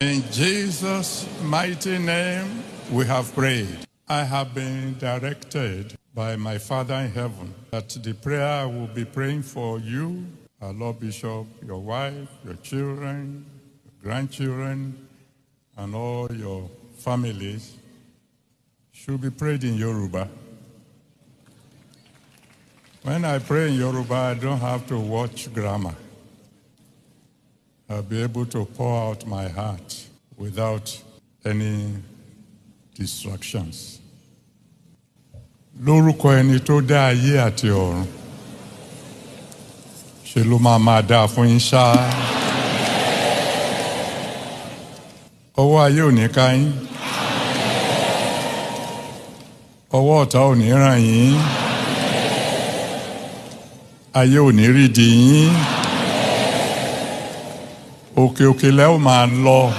In Jesus' mighty name, we have prayed. I have been directed by my Father in heaven that the prayer I will be praying for you, our Lord Bishop, your wife, your children, your grandchildren, and all your families should be prayed in Yoruba. When I pray in Yoruba, I don't have to watch grammar. I'll be able to pour out my heart without any distractions. Lórúkọ ẹni tó dá ayé àti ọ̀run, ṣe ló máa dáa fún yín ṣá. Ọwọ́ ayé ò ní ká yín. Ọwọ́ ọ̀tá ò ní ràn yín. Ayé ò ní rídìí yín. Òkè òkè lẹ́ ò máa lọ.